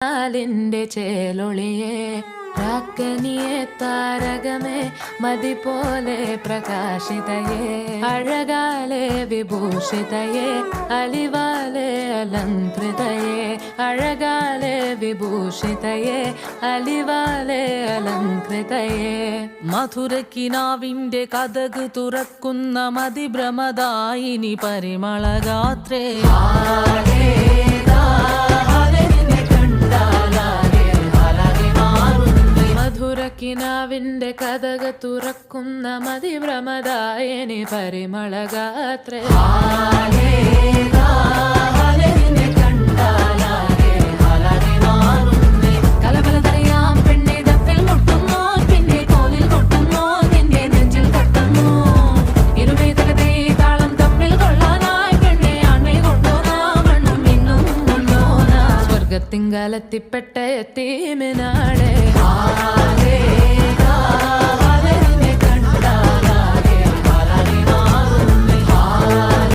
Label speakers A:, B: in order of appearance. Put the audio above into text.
A: ിന്റെ ചേലൊളിയെ രാക്കനിയെ താരകമേ മതി പോലെ പ്രകാശിതയെ അഴകാലെ വിഭൂഷിതയെ അലിവാലെ അലങ്കൃതയെ അഴകാലെ വിഭൂഷിതയെ അലിവാലെ അലങ്കൃതയെ
B: മധുരക്കിനാവിന്റെ കഥക് തുറക്കുന്ന മതിഭ്രമദായിനി പരിമളഗാത്രേ
A: മധുരക്കിനാവിന്റെ കഥക് തുറക്കുന്ന മതിഭ്രമദായിനി പരിമളഗാത്രേ കലബലതറിയാം പെണ്ണെ ദഫിൽ മുട്ടുന്നു പിന്നെ കോലിൽ കൊട്ടുന്നു നിന്റെ നെഞ്ചിൽ തട്ടുന്നു ഇരുവേദകതേ താളം തമ്മിൽ കൊള്ളാനായി പെണ്ണെ ആൺമേൽ കൊണ്ടോനാ മണ്ണും ഇന്നും കൊണ്ടോനാ സ്വർഗത്തിങ്കലെത്തിപ്പെട്ട എത്തീമിനാളെ